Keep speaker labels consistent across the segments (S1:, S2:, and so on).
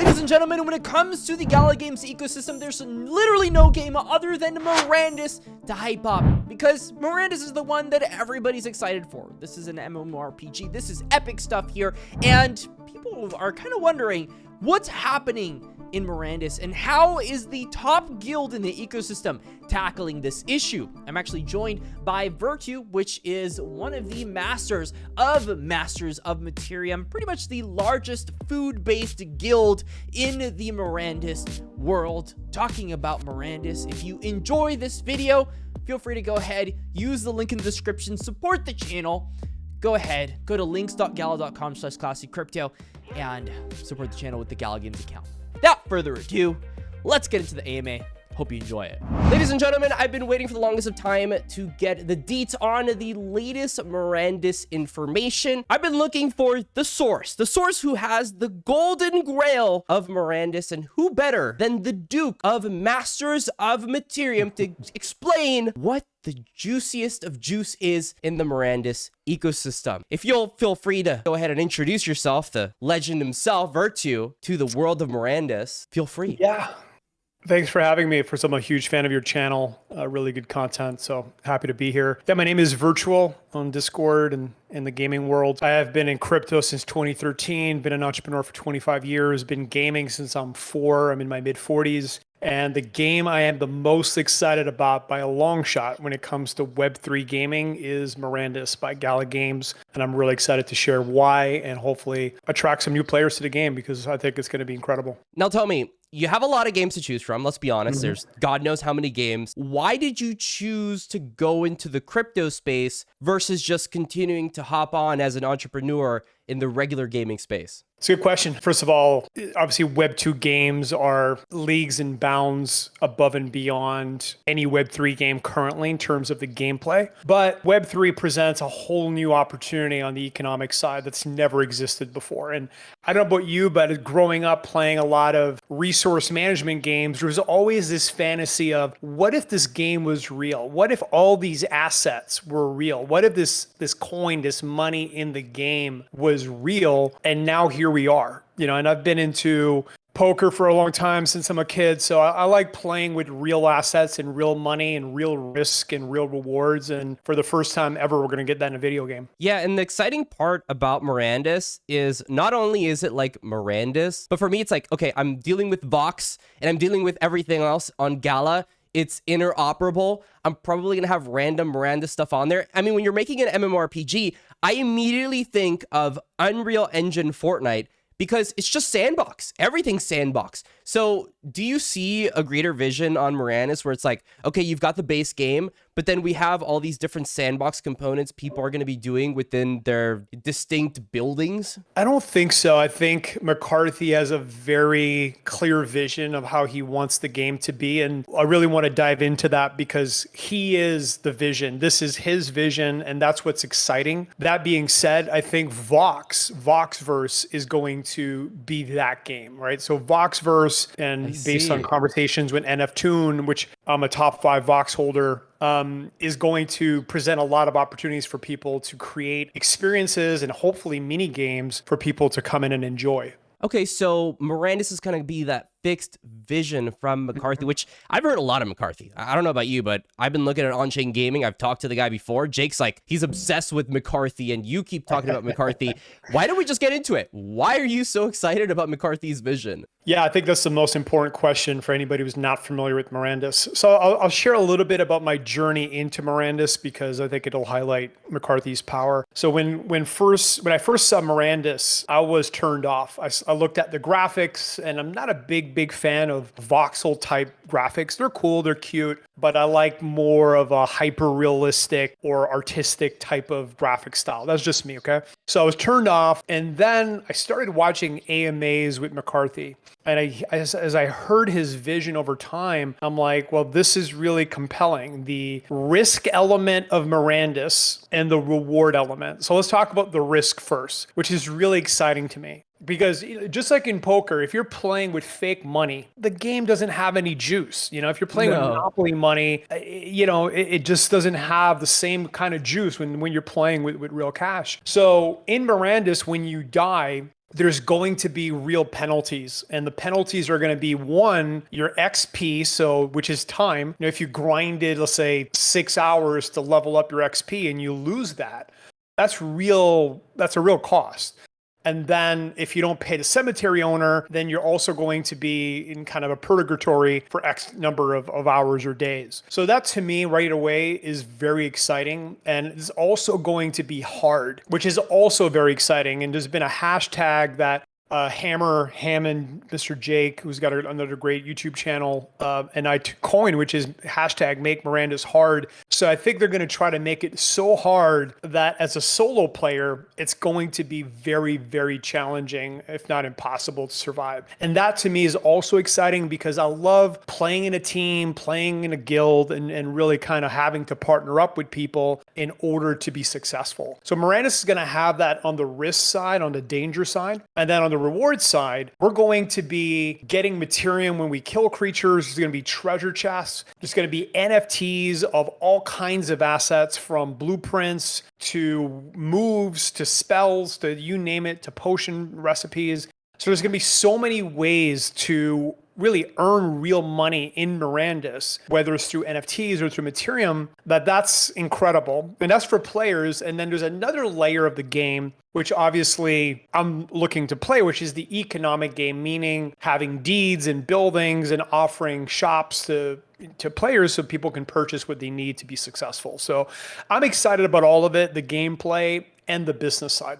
S1: Ladies and gentlemen, when it comes to the Gala Games ecosystem, there's literally no game other than Mirandus to hype up, because Mirandus is the one that everybody's excited for. This is an MMORPG, this is epic stuff here, and people are kind of wondering what's happening in Mirandus and how is the top guild in the ecosystem tackling this issue. I'm actually joined by Virtue, which is one of the masters of Materium, pretty much the largest food-based guild in the Mirandus world. Talking about Mirandus, if you enjoy this video, feel free to go ahead, use the link in the description, support the channel. Go ahead, go to links.gala.com/classycrypto and support the channel with the Gala Games account. Without further ado, let's get into the AMA. Hope you enjoy it.
S2: Ladies and gentlemen, I've been waiting for the longest of time to get the deets on the latest Mirandus information. I've been looking for the source who has the golden grail of Mirandus, and who better than the Duke of Masters of Materium to explain what the juiciest of juice is in the Mirandus ecosystem. If you'll feel free to go ahead and introduce yourself, the legend himself, Virtue, to the world of Mirandus, feel free.
S3: Yeah. Thanks for having me. First, I'm a huge fan of your channel. Really good content, so happy to be here. Yeah, my name is Virtual on Discord and in the gaming world. I have been in crypto since 2013, been an entrepreneur for 25 years, been gaming since I'm 4. I'm in my mid-40s. And the game I am the most excited about by a long shot when it comes to Web3 gaming is Mirandus by Gala Games. And I'm really excited to share why and hopefully attract some new players to the game, because I think it's going to be incredible.
S2: Now tell me, you have a lot of games to choose from. Let's be honest. There's God knows how many games. Why did you choose to go into the crypto space versus just continuing to hop on as an entrepreneur in the regular gaming space?
S3: It's a good question. First of all, obviously Web2 games are leagues and bounds above and beyond any Web3 game currently in terms of the gameplay. But Web3 presents a whole new opportunity on the economic side that's never existed before. And I don't know about you, but growing up playing a lot of resource management games, there was always this fantasy of, what if this game was real? What if all these assets were real? What if this coin, this money in the game was real? And now here we are, and I've been into poker for a long time since I'm a kid. So I like playing with real assets and real money and real risk and real rewards. And for the first time ever, we're going to get that in a video game.
S2: Yeah, and the exciting part about Mirandus is not only is it like Mirandus, but for me, it's like, okay, I'm dealing with Vox and I'm dealing with everything else on Gala. It's interoperable. I'm probably going to have random Mirandus stuff on there. I mean, when you're making an MMORPG, I immediately think of Unreal Engine Fortnite, because it's just sandbox. Everything's sandbox. So do you see a greater vision on Mirandus where it's like, okay, you've got the base game, but then we have all these different sandbox components people are going to be doing within their distinct buildings?
S3: I don't think so. I think McCarthy has a very clear vision of how he wants the game to be. And I really want to dive into that because he is the vision. This is his vision, and that's what's exciting. That being said, I think Voxverse is going to be that game, right? So Voxverse, and based on conversations with NFToon, which I'm a top 5 Vox holder, is going to present a lot of opportunities for people to create experiences and hopefully mini games for people to come in and enjoy.
S2: Okay, so Mirandus is going to be that fixed vision from McCarthy, which I've heard a lot of McCarthy. I don't know about you, but I've been looking at on-chain gaming. I've talked to the guy before. Jake's like, he's obsessed with McCarthy, and you keep talking about McCarthy. Why don't we just get into it? Why are you so excited about McCarthy's vision?
S3: Yeah, I think that's the most important question for anybody who's not familiar with Mirandus. So I'll share a little bit about my journey into Mirandus because I think it'll highlight McCarthy's power. So when I first saw Mirandus, I was turned off. I looked at the graphics, and I'm not a big fan of voxel type graphics. They're cool, they're cute, but I like more of a hyper realistic or artistic type of graphic style. That's just me, okay? So I was turned off, and then I started watching AMAs with McCarthy. And as I heard his vision over time, I'm like, well, this is really compelling. The risk element of Mirandus and the reward element. So let's talk about the risk first, which is really exciting to me. Because just like in poker, if you're playing with fake money, the game doesn't have any juice. If you're playing with Monopoly money, it just doesn't have the same kind of juice when you're playing with real cash. So in Mirandus, when you die, there's going to be real penalties, and the penalties are going to be, one, your XP, so which is time. You know, if you grinded, let's say 6 hours to level up your XP and you lose that, that's a real cost. And then if you don't pay the cemetery owner, then you're also going to be in kind of a purgatory for X number of hours or days. So that to me right away is very exciting. And it's also going to be hard, which is also very exciting. And there's been a hashtag that Hammond, Mr. Jake, who's got another great YouTube channel, and I coined, which is hashtag make Mirandus hard. So I think they're going to try to make it so hard that as a solo player, it's going to be very, very challenging, if not impossible to survive. And that to me is also exciting because I love playing in a team, playing in a guild, and really kind of having to partner up with people in order to be successful. So Mirandus is going to have that on the risk side, on the danger side, and then on the reward side, we're going to be getting materium when we kill creatures. There's going to be treasure chests. There's going to be NFTs of all kinds of assets, from blueprints to moves to spells to you name it, to potion recipes. So there's going to be so many ways to really earn real money in Mirandus, whether it's through NFTs or through Materium, that's incredible. And that's for players. And then there's another layer of the game, which obviously I'm looking to play, which is the economic game, meaning having deeds and buildings and offering shops to players so people can purchase what they need to be successful. So I'm excited about all of it, the gameplay and the business side.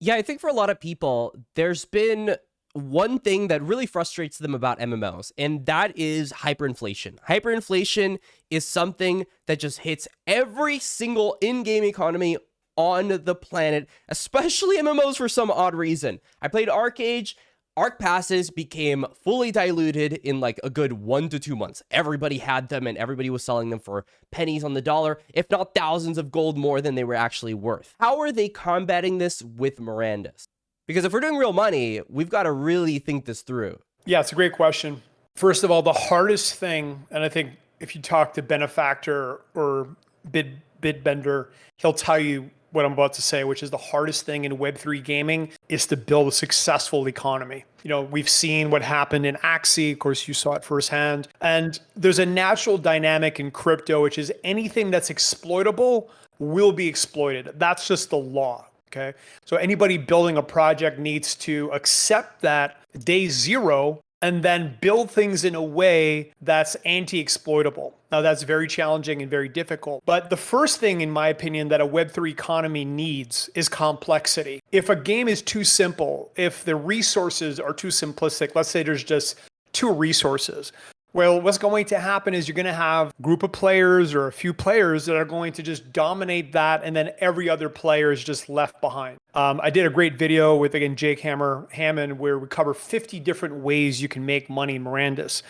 S2: Yeah, I think for a lot of people, there's been one thing that really frustrates them about MMOs, and that is hyperinflation. Hyperinflation is something that just hits every single in-game economy on the planet, especially MMOs for some odd reason. I played Arcade. Arc passes became fully diluted in like a good 1 to 2 months. Everybody had them and everybody was selling them for pennies on the dollar, if not thousands of gold more than they were actually worth. How are they combating this with Mirandus? Because if we're doing real money, we've got to really think this through.
S3: Yeah, it's a great question. First of all, the hardest thing, and I think if you talk to Benefactor or Bidbender, he'll tell you what I'm about to say, which is the hardest thing in Web3 gaming is to build a successful economy. You know, we've seen what happened in Axie. Of course, you saw it firsthand. And there's a natural dynamic in crypto, which is anything that's exploitable will be exploited. That's just the law. Okay. So anybody building a project needs to accept that day zero and then build things in a way that's anti-exploitable. Now that's very challenging and very difficult. But the first thing, in my opinion, that a Web3 economy needs is complexity. If a game is too simple, if the resources are too simplistic, let's say there's just 2 resources. Well, what's going to happen is you're going to have a group of players or a few players that are going to just dominate that, and then every other player is just left behind. I did a great video with, again, Jake Hammond, where we cover 50 different ways you can make money in Mirandus.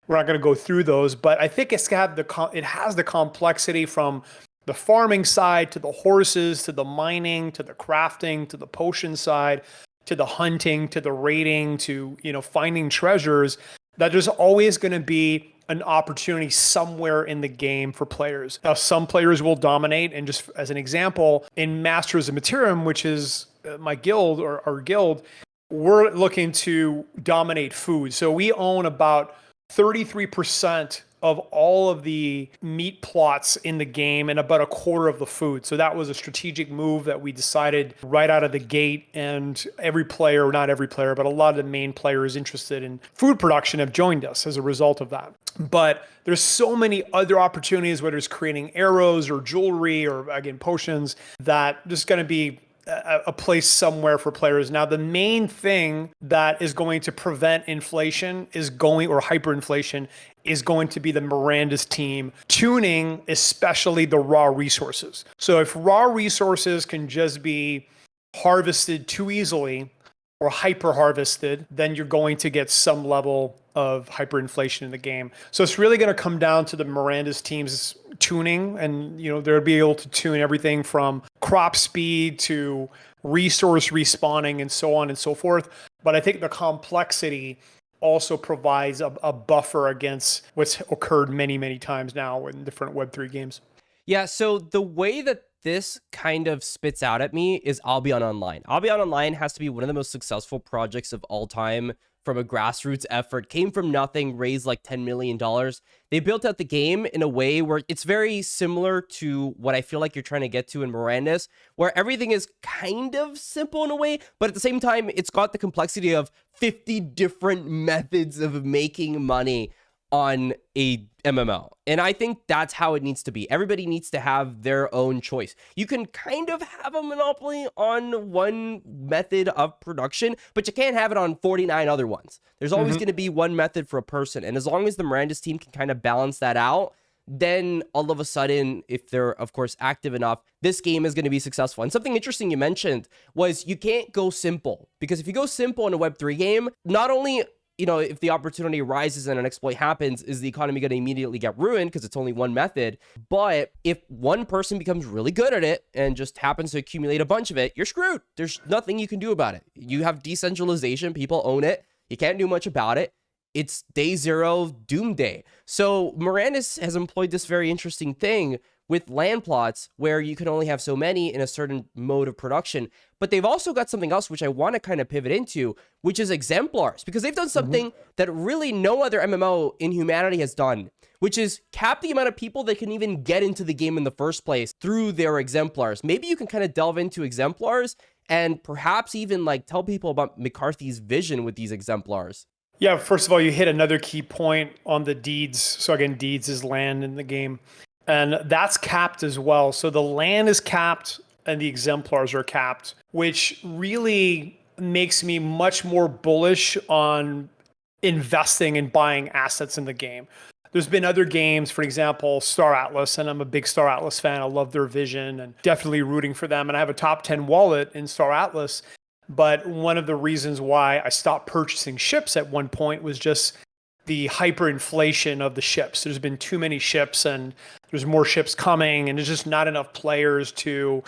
S3: We're not going to go through those, but I think it has the complexity from the farming side to the horses, to the mining, to the crafting, to the potion side, to the hunting, to the raiding, to, you know, finding treasures, that there's always going to be an opportunity somewhere in the game for players. Now, some players will dominate, and just as an example, in Masters of Materium, which is my guild or our guild, we're looking to dominate food. So we own about 33% of all of the meat plots in the game and about a quarter of the food. So that was a strategic move that we decided right out of the gate, and every player, not every player, but a lot of the main players interested in food production have joined us as a result of that. But there's so many other opportunities, whether it's creating arrows or jewelry or, again, potions, that there's going to be a place somewhere for players. Now, the main thing that is going to prevent inflation or hyperinflation is going to be the Mirandus team tuning, especially the raw resources. So if raw resources can just be harvested too easily or hyper harvested, then you're going to get some level of hyperinflation in the game. So it's really going to come down to the Mirandus team's tuning, and, you know, they'll be able to tune everything from crop speed to resource respawning and so on and so forth. But I think the complexity also provides a buffer against what's occurred many, many times now in different Web3 games.
S2: Yeah, so the way that this kind of spits out at me is Albion Online. Albion Online has to be one of the most successful projects of all time from a grassroots effort. Came from nothing, raised like $10 million. They built out the game in a way where it's very similar to what I feel like you're trying to get to in Mirandus, where everything is kind of simple in a way, but at the same time, it's got the complexity of 50 different methods of making money on a MMO. And I think that's how it needs to be. Everybody needs to have their own choice. You can kind of have a monopoly on one method of production, but you can't have it on 49 other ones. There's always going to be one method for a person. And as long as the Mirandus team can kind of balance that out, then all of a sudden, if they're, of course, active enough, this game is going to be successful. And something interesting you mentioned was you can't go simple. Because if you go simple in a Web3 game, not only, you know, if the opportunity arises and an exploit happens, is the economy going to immediately get ruined because it's only one method? But if one person becomes really good at it and just happens to accumulate a bunch of it, you're screwed. There's nothing you can do about it. You have decentralization. People own it. You can't do much about it. It's day zero, doom day. So Mirandus has employed this very interesting thing with land plots where you can only have so many in a certain mode of production. But they've also got something else which I want to kind of pivot into, which is exemplars, because they've done something that really no other MMO in humanity has done, which is cap the amount of people that can even get into the game in the first place through their exemplars. Maybe you can kind of delve into exemplars and perhaps even like tell people about McCarthy's vision with these exemplars.
S3: Yeah, first of all, you hit another key point on the deeds. So again, deeds is land in the game. And that's capped as well. So the land is capped and the exemplars are capped, which really makes me much more bullish on investing and buying assets in the game. There's been other games, for example, Star Atlas, and I'm a big Star Atlas fan. I love their vision and definitely rooting for them. And I have a top 10 wallet in Star Atlas. But one of the reasons why I stopped purchasing ships at one point was just the hyperinflation of the ships. There's been too many ships and there's more ships coming, and there's just not enough players to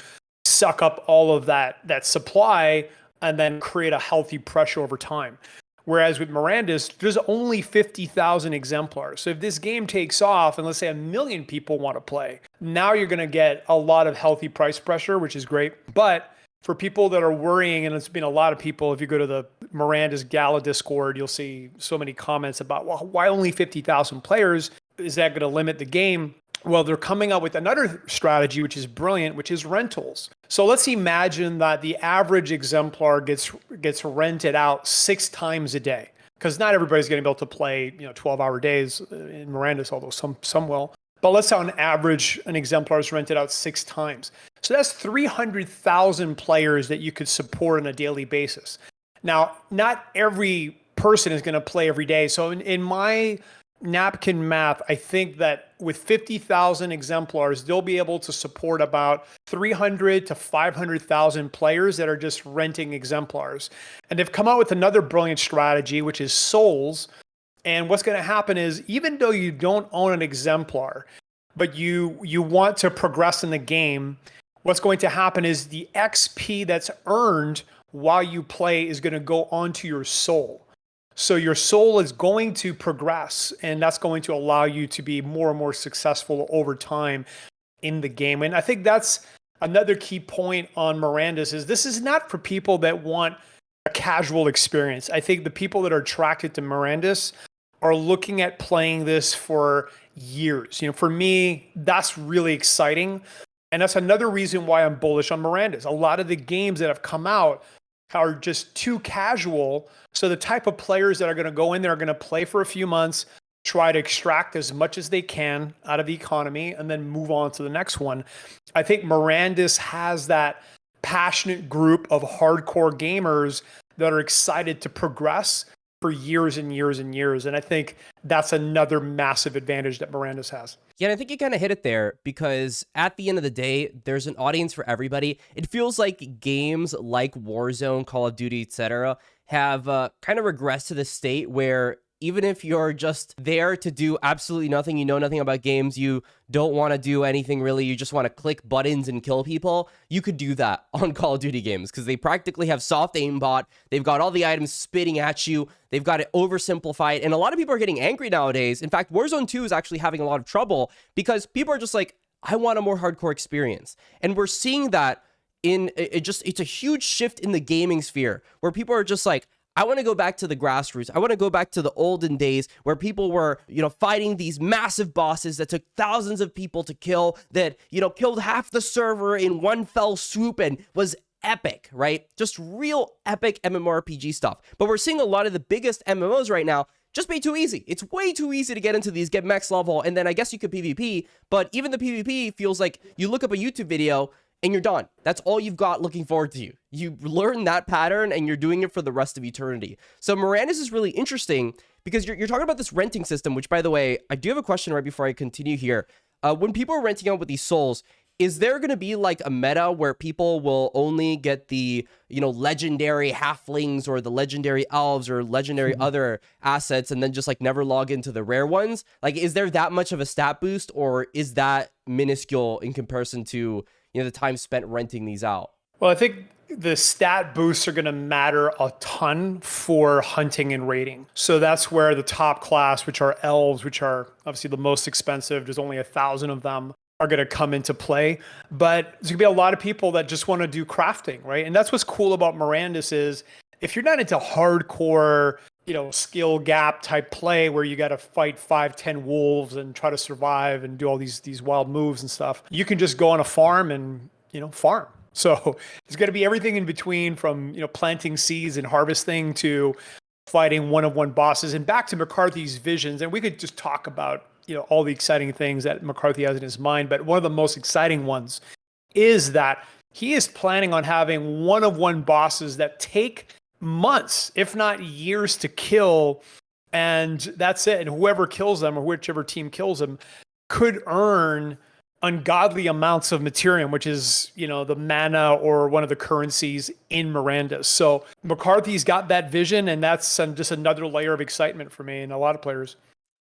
S3: suck up all of that supply and then create a healthy pressure over time. Whereas with Mirandus, there's only 50,000 exemplars. So if this game takes off and let's say 1 million people want to play, now you're going to get a lot of healthy price pressure, which is great. But for people that are worrying, and it's been a lot of people, if you go to the Mirandus Gala Discord, you'll see so many comments about, well, why only 50,000 players? Is that going to limit the game? Well, they're coming up with another strategy, which is brilliant, which is rentals. So let's imagine that the average exemplar gets rented out 6 times a day, because not everybody's going to be able to play 12-hour days in Mirandus, although some will. But let's say on average, an exemplar is rented out 6 times. So that's 300,000 players that you could support on a daily basis. Now, not every person is going to play every day. So in my napkin math, I think that with 50,000 exemplars, they'll be able to support about 300 to 500,000 players that are just renting exemplars. And they've come out with another brilliant strategy, which is souls. And what's going to happen is, even though you don't own an exemplar, but you want to progress in the game, what's going to happen is the XP that's earned while you play is going to go onto your soul. So your soul is going to progress, and that's going to allow you to be more and more successful over time in the game. And I think that's another key point on Mirandus, is this is not for people that want a casual experience. I think the people that are attracted to Mirandus are looking at playing this for years. For me, that's really exciting. And that's another reason why I'm bullish on Mirandus. A lot of the games that have come out are just too casual. So the type of players that are going to go in there are going to play for a few months, try to extract as much as they can out of the economy, and then move on to the next one. I think Mirandus has that passionate group of hardcore gamers that are excited to progress for years and years and years. And I think that's another massive advantage that Mirandus has.
S2: Yeah, and I think you kind of hit it there, because at the end of the day, there's an audience for everybody. It feels like games like Warzone, Call of Duty, etc. have kind of regressed to the state where even if you're just there to do absolutely nothing, you know nothing about games, you don't want to do anything really, you just want to click buttons and kill people, you could do that on Call of Duty games, because they practically have soft aimbot, they've got all the items spitting at you, they've got it oversimplified, and a lot of people are getting angry nowadays. In fact, Warzone 2 is actually having a lot of trouble because people are just like, I want a more hardcore experience. And we're seeing that it's a huge shift in the gaming sphere where people are just like, I want to go back to the grassroots. I want to go back to the olden days where people were, fighting these massive bosses that took thousands of people to kill, that, killed half the server in one fell swoop and was epic, right? Just real epic MMORPG stuff. But we're seeing a lot of the biggest MMOs right now just be too easy. It's way too easy to get into these, get max level, and then I guess you could PvP, but even the PvP feels like you look up a YouTube video and you're done. That's all you've got looking forward to you. You learn that pattern and you're doing it for the rest of eternity. So Mirandus is really interesting because you're talking about this renting system, which, by the way, I do have a question right before I continue here. When people are renting out with these souls, is there going to be like a meta where people will only get the, legendary halflings or the legendary elves or legendary other assets and then just like never log into the rare ones? Like, is there that much of a stat boost, or is that minuscule in comparison to, the time spent renting these out?
S3: Well, I think the stat boosts are going to matter a ton for hunting and raiding. So that's where the top class, which are elves, which are obviously the most expensive, there's only 1,000 of them, are going to come into play. But there's going to be a lot of people that just want to do crafting, right? And that's what's cool about Mirandus is if you're not into hardcore, skill gap type play where you got to fight 5-10 wolves and try to survive and do all these wild moves and stuff, you can just go on a farm and, farm. So there's going to be everything in between from, planting seeds and harvesting to fighting one-on-one bosses. And back to McCarthy's visions, and we could just talk about, all the exciting things that McCarthy has in his mind. But one of the most exciting ones is that he is planning on having one-on-one bosses that take months, if not years, to kill. And that's it. And whoever kills them or whichever team kills them could earn ungodly amounts of materium, which is, the mana or one of the currencies in Mirandus. So McCarthy's got that vision, and that's just another layer of excitement for me and a lot of players.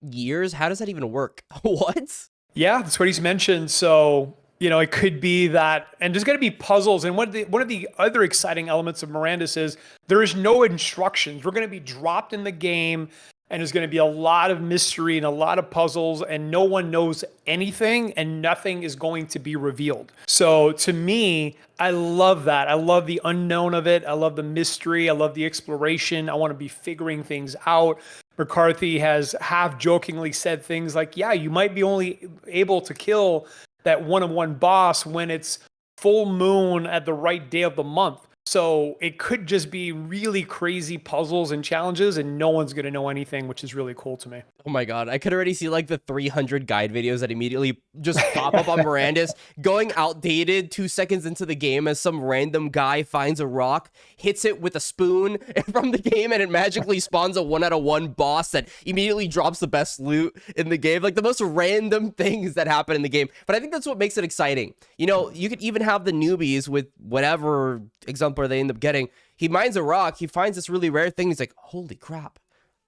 S2: Years? How does that even work? What?
S3: Yeah, that's what he's mentioned. So, it could be that, and there's going to be puzzles. And one of the other exciting elements of Mirandus is there is no instructions. We're going to be dropped in the game, and there's going to be a lot of mystery and a lot of puzzles, and no one knows anything, and nothing is going to be revealed. So to me, I love that. I love the unknown of it. I love the mystery. I love the exploration. I want to be figuring things out. McCarthy has half jokingly said things like, yeah, you might be only able to kill that one-on-one boss when it's full moon at the right day of the month. So it could just be really crazy puzzles and challenges, and no one's going to know anything, which is really cool to me.
S2: Oh my God. I could already see like the 300 guide videos that immediately just pop up on Mirandus going outdated 2 seconds into the game as some random guy finds a rock, hits it with a spoon from the game, and it magically spawns a 1-out-of-1 boss that immediately drops the best loot in the game. Like the most random things that happen in the game. But I think that's what makes it exciting. You could even have the newbies with whatever exemplar they end up getting. He mines a rock. He finds this really rare thing. He's like, holy crap.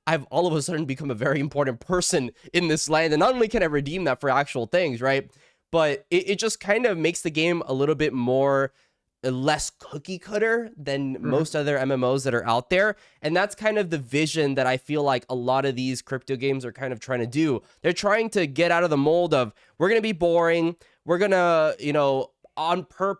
S2: I've all of a sudden become a very important person in this land. And not only can I redeem that for actual things, right? But it just kind of makes the game a little bit more less cookie cutter than most other MMOs that are out there. And that's kind of the vision that I feel like a lot of these crypto games are kind of trying to do. They're trying to get out of the mold of, we're going to be boring. We're going to,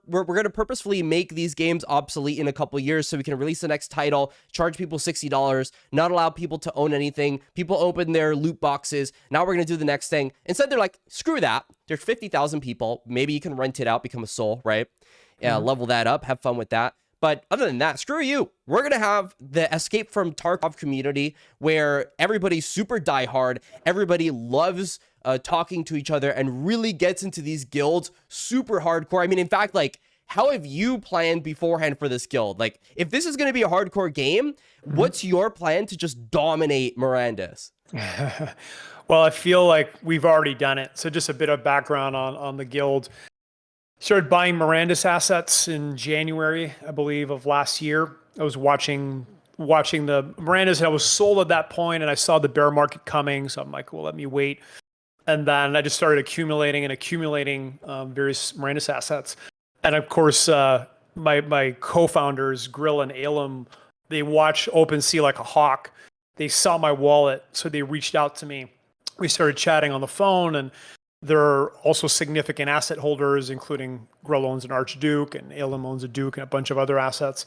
S2: we're going to purposefully make these games obsolete in a couple years so we can release the next title, charge people $60, not allow people to own anything. People open their loot boxes. Now we're going to do the next thing. Instead, they're like, screw that. There's 50,000 people. Maybe you can rent it out, become a soul, right? Yeah, level that up, have fun with that. But other than that, screw you. We're going to have the Escape from Tarkov community where everybody's super diehard. Everybody loves talking to each other and really gets into these guilds super hardcore. I mean, in fact, like, how have you planned beforehand for this guild? Like, if this is going to be a hardcore game, what's your plan to just dominate Mirandus?
S3: Well, I feel like we've already done it. So just a bit of background on the guild. Started buying Mirandus assets in January, I believe, of last year. I was watching the Mirandus, and I was sold at that point, and I saw the bear market coming. So I'm like, well, let me wait. And then I just started accumulating various Mirandus assets. And of course, my co-founders, Grill and Alum, they watch OpenSea like a hawk. They saw my wallet, so they reached out to me. We started chatting on the phone, and They're also significant asset holders, including Grill owns an Archduke and ALM owns a Duke and a bunch of other assets.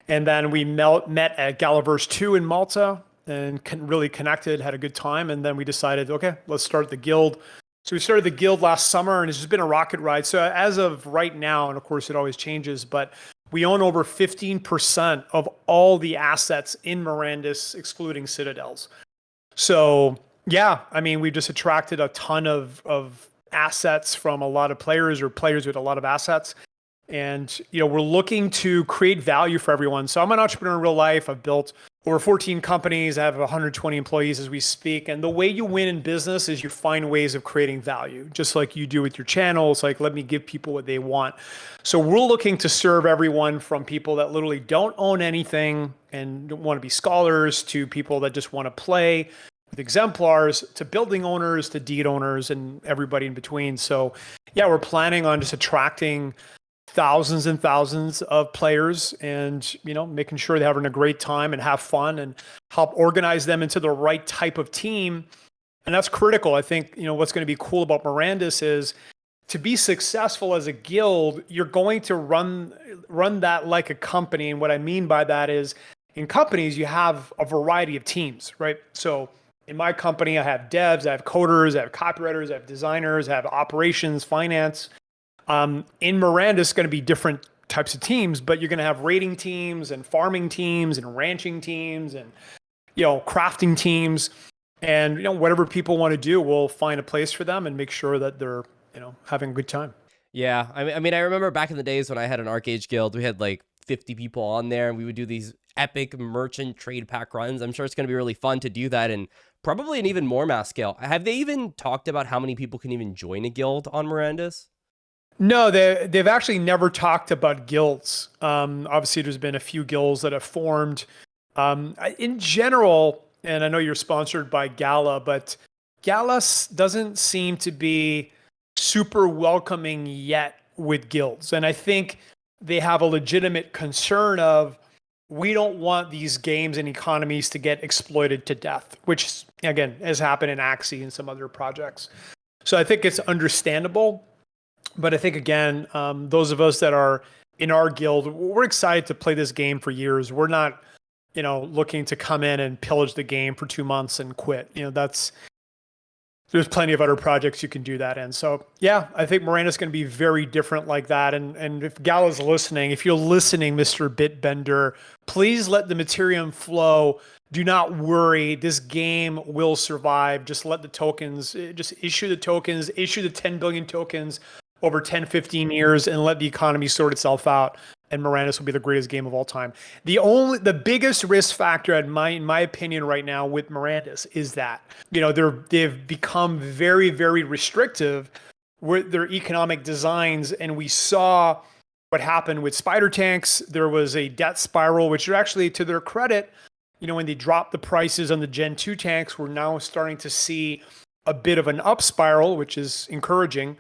S3: And then we met at Galaverse 2 in Malta and really connected, had a good time. And then we decided, okay, let's start the guild. So we started the guild last summer, and it's just been a rocket ride. So as of right now, and of course it always changes, but we own over 15% of all the assets in Mirandus, excluding Citadels. So yeah, I mean, we just attracted a ton of assets from a lot of players or players with a lot of assets. And, we're looking to create value for everyone. So I'm an entrepreneur in real life. I've built over 14 companies. I have 120 employees as we speak. And the way you win in business is you find ways of creating value, just like you do with your channel. It's like, let me give people what they want. So we're looking to serve everyone from people that literally don't own anything and don't want to be scholars to people that just want to play with exemplars to building owners to deed owners and everybody in between. So yeah, we're planning on just attracting thousands and thousands of players and, making sure they're having a great time and have fun and help organize them into the right type of team. And that's critical. I think, what's going to be cool about Mirandus is to be successful as a guild, you're going to run that like a company. And what I mean by that is in companies, you have a variety of teams, right? So in my company, I have devs, I have coders, I have copywriters, I have designers, I have operations, finance. In Miranda, it's going to be different types of teams, but you're going to have raiding teams and farming teams and ranching teams and, crafting teams. And, whatever people want to do, we'll find a place for them and make sure that they're, having a good time.
S2: Yeah. I mean, I remember back in the days when I had an Arcade guild, we had like 50 people on there and we would do these epic merchant trade pack runs. I'm sure it's going to be really fun to do that and probably an even more mass scale. Have they even talked about how many people can even join a guild on Mirandus?
S3: No, they've actually never talked about guilds. Obviously, there's been a few guilds that have formed. In general, and I know you're sponsored by Gala, but Gala doesn't seem to be super welcoming yet with guilds. And I think they have a legitimate concern of, we don't want these games and economies to get exploited to death, which, again, has happened in Axie and some other projects. So I think it's understandable. But I think, again, those of us that are in our guild, we're excited to play this game for years. We're not, looking to come in and pillage the game for 2 months and quit. There's plenty of other projects you can do that in. So yeah, I think Miranda's going to be very different like that. And if Gala's listening, if you're listening, Mr. Bitbender, please let the Materium flow. Do not worry. This game will survive. Just let the tokens, just issue the tokens, issue the 10 billion tokens over 10, 15 years and let the economy sort itself out. And Mirandus will be the greatest game of all time. The biggest risk factor, in my opinion, right now with Mirandus is that they've become very, very restrictive with their economic designs, and we saw what happened with spider tanks. There was a debt spiral, which are actually, to their credit, when they dropped the prices on the Gen 2 tanks, we're now starting to see a bit of an up spiral, which is encouraging.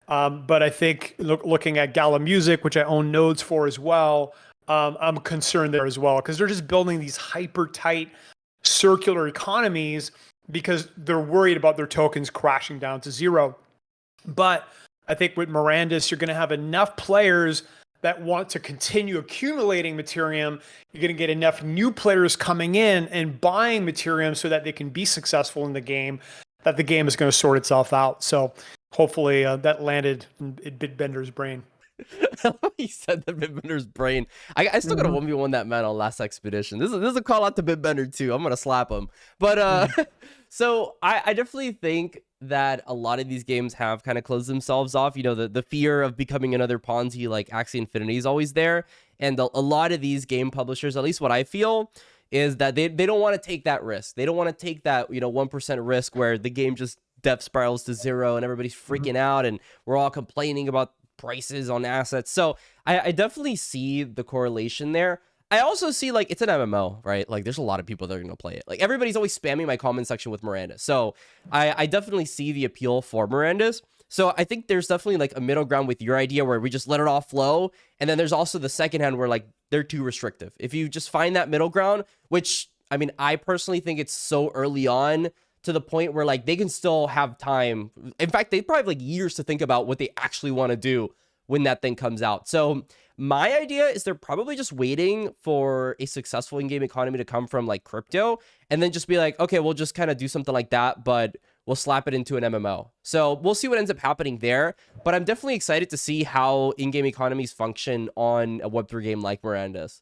S3: But I think looking at Gala Music, which I own nodes for as well, I'm concerned there as well, because they're just building these hyper tight circular economies because they're worried about their tokens crashing down to zero. But I think with Mirandus, you're going to have enough players that want to continue accumulating Materium. You're going to get enough new players coming in and buying Materium so that they can be successful in the game, that the game is going to sort itself out. So hopefully that landed in Bitbender's brain.
S2: He said the Bitbender's brain. I still got to 1v1 that man on Last Expedition. This is a call out to Bitbender too. I'm going to slap him. But so I definitely think that a lot of these games have kind of closed themselves off. The fear of becoming another Ponzi like Axie Infinity is always there. And a lot of these game publishers, at least what I feel, is that they don't want to take that risk. They don't want to take that 1% risk where the game just death spirals to zero and everybody's freaking out and we're all complaining about prices on assets. So I definitely see the correlation there. I also see, like, it's an MMO, right? Like, there's a lot of people that are going to play it. Like, everybody's always spamming my comment section with Mirandus. So I definitely see the appeal for Mirandus. So I think there's definitely, like, a middle ground with your idea where we just let it all flow. And then there's also the second hand where, like, they're too restrictive. If you just find that middle ground, which, I mean, I personally think it's so early on to the point where like they can still have time. In fact, they probably have like years to think about what they actually want to do when that thing comes out. So my idea is they're probably just waiting for a successful in-game economy to come from like crypto, and then just be like, okay, we'll just kind of do something like that, but we'll slap it into an MMO. So we'll see what ends up happening there. But I'm definitely excited to see how in-game economies function on a Web3 game like Mirandus.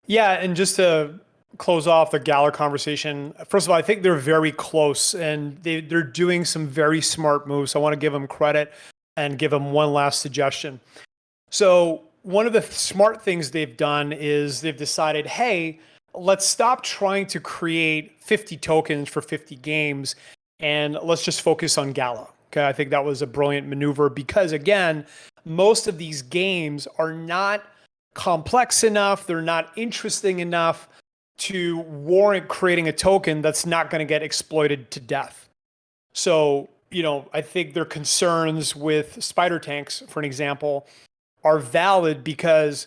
S3: Yeah, and just to close off the Gala conversation, first of all, I think they're very close, and they're doing some very smart moves. I want to give them credit and give them one last suggestion. So one of the smart things they've done is they've decided, hey, let's stop trying to create 50 tokens for 50 games, and let's just focus on Gala. Okay, I think that was a brilliant maneuver because, again, most of these games are not complex enough, they're not interesting enough to warrant creating a token that's not going to get exploited to death. So, I think their concerns with spider tanks, for an example, are valid because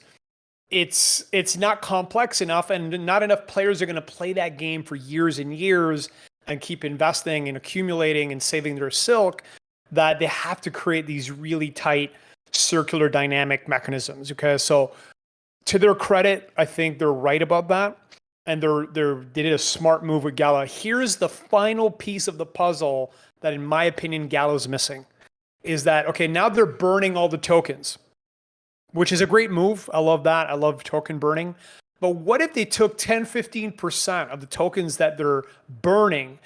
S3: it's not complex enough, and not enough players are going to play that game for years and years and keep investing and accumulating and saving their silk, that they have to create these really tight circular dynamic mechanisms. Okay, so to their credit, I think they're right about that, and they did a smart move with Gala. Here's the final piece of the puzzle that, in my opinion, Gala's missing, is that, okay, now they're burning all the tokens, which is a great move. I love that. I love token burning. But what if they took 10, 15% of the tokens that they're burning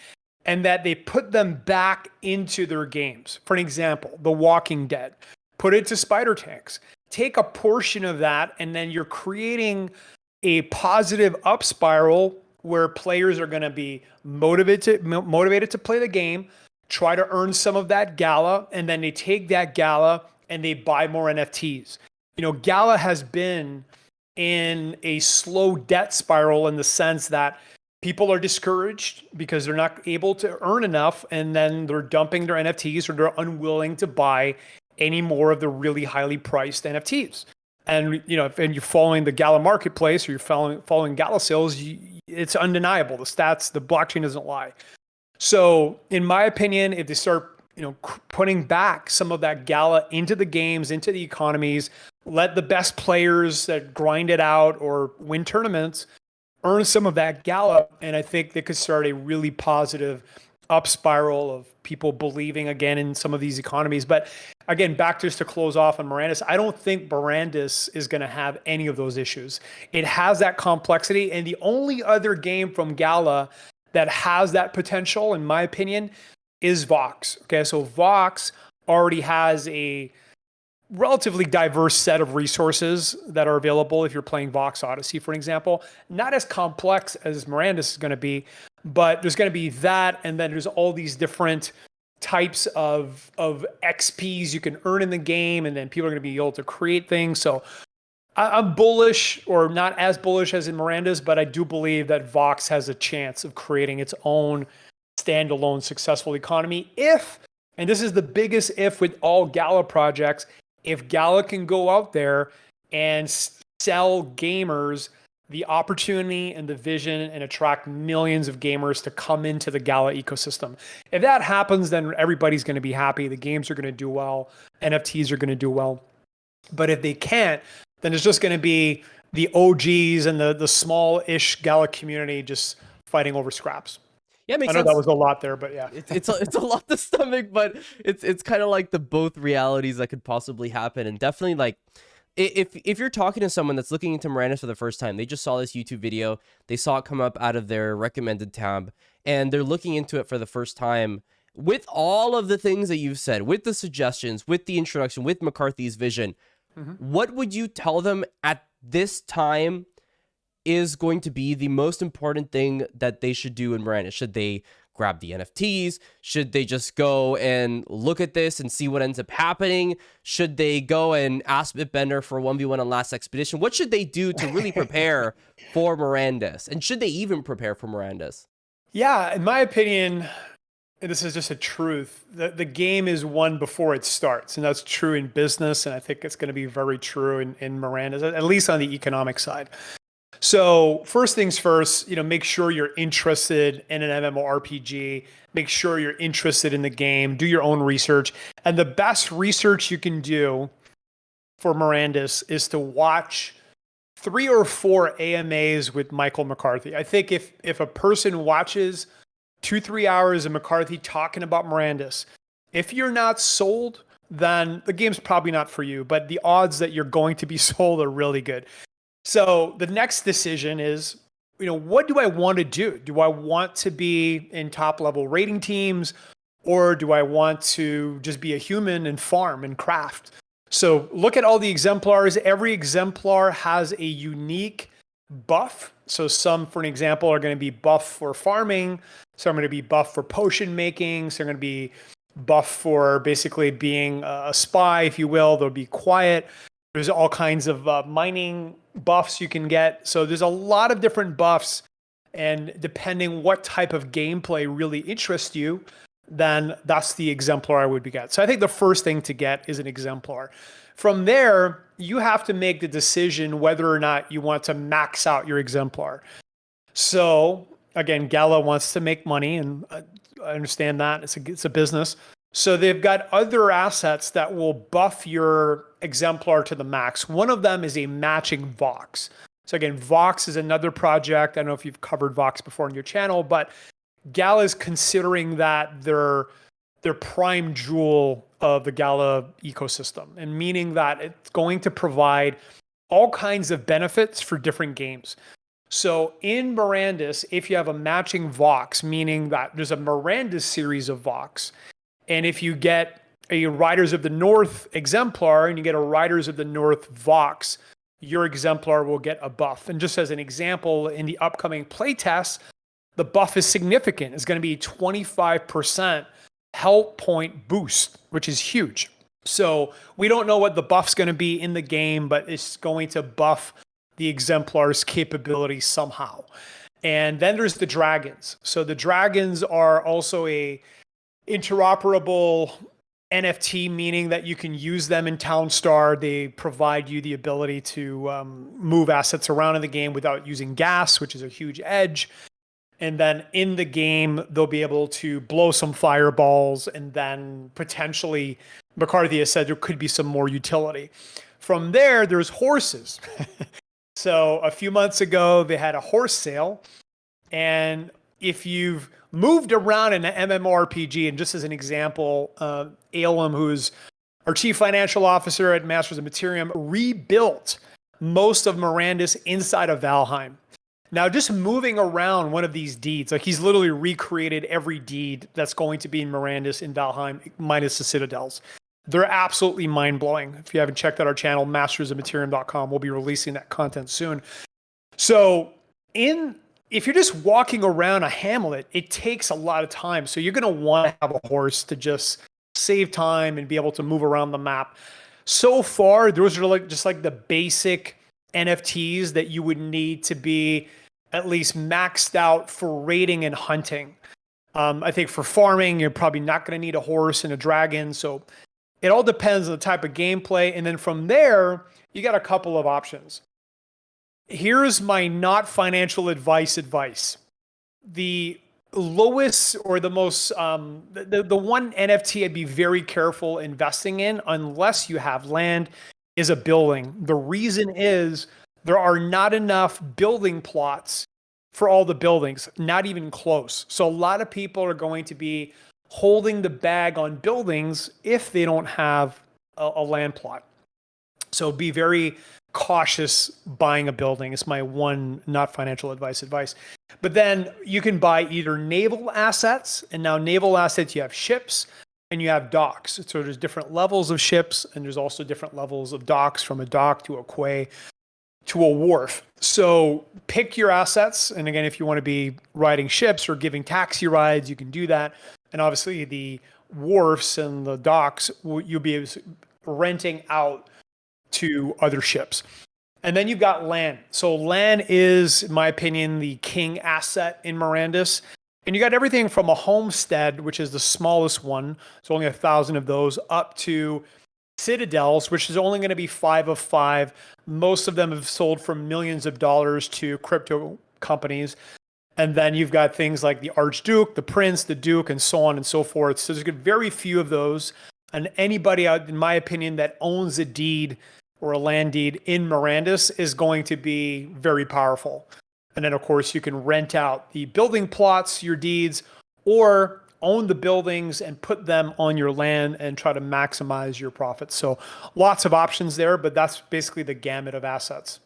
S3: and that they put them back into their games? For an example, The Walking Dead, put it to spider tanks. Take a portion of that, and then you're creating a positive up spiral where players are going to be motivated to play the game, try to earn some of that Gala, and then they take that Gala and they buy more NFTs. Gala has been in a slow debt spiral in the sense that people are discouraged because they're not able to earn enough, and then they're dumping their NFTs, or they're unwilling to buy any more of the really highly priced NFTs. And if you're following the Gala marketplace, or you're following Gala sales, it's undeniable. The stats, the blockchain doesn't lie. So in my opinion, if they start putting back some of that Gala into the games, into the economies, let the best players that grind it out or win tournaments earn some of that Gala, and I think they could start a really positive up spiral of people believing again in some of these economies. But again, back just to close off on Mirandus, I don't think Mirandus is going to have any of those issues. It has that complexity, and the only other game from Gala that has that potential, in my opinion, is Vox. Okay, so Vox already has a relatively diverse set of resources that are available if you're playing Vox Odyssey, for example. Not as complex as Mirandus is going to be, but there's going to be that, and then there's all these different types of XPs you can earn in the game, and then people are going to be able to create things. So I'm bullish, or not as bullish as in Mirandus, but I do believe that Vox has a chance of creating its own standalone successful economy if, and this is the biggest if with all Gala projects, if Gala can go out there and sell gamers the opportunity and the vision and attract millions of gamers to come into the Gala ecosystem. If that happens, then everybody's going to be happy. The games are going to do well. NFTs are going to do well. But if they can't, then it's just going to be the OGs and the small-ish Gala community just fighting over scraps.
S2: Yeah, it makes
S3: I know
S2: sense.
S3: that was a lot there, but yeah.
S2: It's a lot to stomach, but it's kind of like the both realities that could possibly happen. And definitely, like, if you're talking to someone that's looking into Mirandus for the first time, they just saw this YouTube video, they saw it come up out of their recommended tab, and they're looking into it for the first time, with all of the things that you've said, with the suggestions, with the introduction, with McCarthy's vision, what would you tell them at this time is going to be the most important thing that they should do in Mirandus? Should they grab the NFTs? Should they just go and look at this and see what ends up happening? Should they go and ask Bitbender for 1v1 on Last Expedition? What should they do to really prepare for Mirandus? And should they even prepare for Mirandus? Yeah,
S3: in my opinion, this is just a truth. The game is won before it starts, and that's true in business, and I think it's going to be very true in Mirandus, at least on the economic side. So first things first, make sure you're interested in an MMORPG. Make sure you're interested in the game. Do your own research. And the best research you can do for Mirandus is to watch 3 or 4 AMAs with Michael McCarthy. I think if a person watches 2-3 hours of McCarthy talking about Mirandus, if you're not sold, then the game's probably not for you. But the odds that you're going to be sold are really good. So the next decision is, what do I want to do? Do I want to be in top level rating teams, or do I want to just be a human and farm and craft? So look at all the exemplars. Every exemplar has a unique buff. So some, for an example, are going to be buff for farming. Some are going to be buff for potion making. Some are going to be buff for basically being a spy, if you will. They'll be quiet. There's all kinds of mining buffs you can get. So there's a lot of different buffs. And depending what type of gameplay really interests you, then that's the exemplar I would get. So I think the first thing to get is an exemplar. From there, you have to make the decision whether or not you want to max out your exemplar. So again, Gala wants to make money, and I understand that. It's a business. So they've got other assets that will buff your exemplar to the max. One of them is a matching Vox. So again, Vox is another project. I don't know if you've covered Vox before on your channel, but Gala is considering that their prime jewel of the Gala ecosystem, and meaning that it's going to provide all kinds of benefits for different games. So in Mirandus, if you have a matching Vox, meaning that there's a Mirandus series of Vox, and if you get a Riders of the North exemplar and you get a Riders of the North Vox, your exemplar will get a buff. And just as an example, in the upcoming playtest, the buff is significant. It's going to be 25% health point boost, which is huge. So we don't know what the buff's going to be in the game, but it's going to buff the exemplar's capability somehow. And then there's the dragons. So the dragons are also a interoperable NFT, meaning that you can use them in Townstar. They provide you the ability to move assets around in the game without using gas, which is a huge edge. And then in the game, they'll be able to blow some fireballs, and then potentially, McCarthy has said there could be some more utility. From there, there's horses. So a few months ago, they had a horse sale. And if you've moved around in an MMORPG, and just as an example, Alem, who's our chief financial officer at Masters of Materium, rebuilt most of Mirandus inside of Valheim. Now, just moving around one of these deeds, like he's literally recreated every deed that's going to be in Mirandus in Valheim, minus the citadels. They're absolutely mind-blowing. If you haven't checked out our channel, mastersofmaterium.com, we'll be releasing that content soon. So if you're just walking around a hamlet, it takes a lot of time. So you're going to want to have a horse to just save time and be able to move around the map. So far, those are just like the basic NFTs that you would need to be at least maxed out for raiding and hunting. I think for farming, you're probably not going to need a horse and a dragon. So it all depends on the type of gameplay. And then from there, you got a couple of options. Here's my not financial advice. The lowest or the most, the one NFT I'd be very careful investing in, unless you have land, is a building. The reason is there are not enough building plots for all the buildings, not even close. So a lot of people are going to be holding the bag on buildings if they don't have a land plot. So be very cautious buying a building. It's my one not financial advice. But then you can buy either naval assets, and now naval assets, you have ships and you have docks. So there's different levels of ships, and there's also different levels of docks, from a dock to a quay to a wharf. So pick your assets. And again, if you want to be riding ships or giving taxi rides, you can do that. And obviously the wharfs and the docks, you'll be renting out to other ships. And then you've got land. So land is, in my opinion, the king asset in Mirandus. And you got everything from a homestead, which is the smallest one, so only 1,000 of those, up to citadels, which is only going to be 5 of 5. Most of them have sold for millions of dollars to crypto companies. And then you've got things like the Archduke, the Prince, the Duke, and so on and so forth. So there's very few of those. And anybody, in my opinion, that owns a deed or a land deed in Mirandus is going to be very powerful. And then, of course, you can rent out the building plots, your deeds, or own the buildings and put them on your land and try to maximize your profits. So lots of options there, but that's basically the gamut of assets.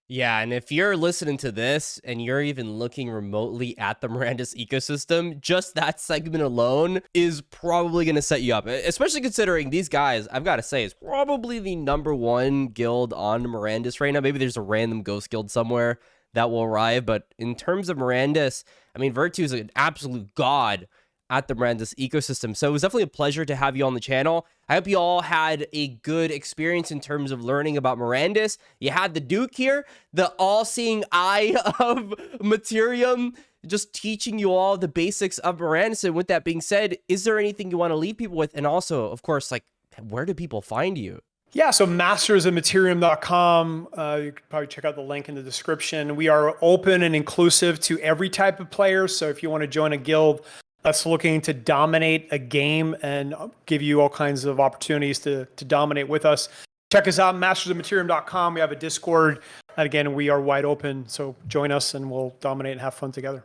S2: Yeah, and if you're listening to this and you're even looking remotely at the Mirandus ecosystem, just that segment alone is probably going to set you up, especially considering these guys, I've got to say, is probably the #1 guild on Mirandus right now. Maybe there's a random ghost guild somewhere that will arrive, but in terms of Mirandus, I mean, Virtue is an absolute god at the Mirandus ecosystem. So it was definitely a pleasure to have you on the channel. I hope you all had a good experience in terms of learning about Mirandus. You had the Duke here, the all-seeing eye of Materium, just teaching you all the basics of Mirandus. And with that being said, is there anything you want to leave people with? And also, of course, like, where do people find you?
S3: Yeah, so mastersofmaterium.com. You could probably check out the link in the description. We are open and inclusive to every type of player. So if you want to join a guild that's looking to dominate a game and give you all kinds of opportunities to dominate with us, check us out, mastersofmaterium.com. We have a Discord. And again, we are wide open. So join us and we'll dominate and have fun together.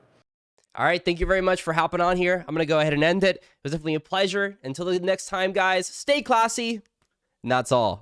S2: All right, thank you very much for hopping on here. I'm going to go ahead and end it. It was definitely a pleasure. Until the next time, guys, stay classy. And that's all.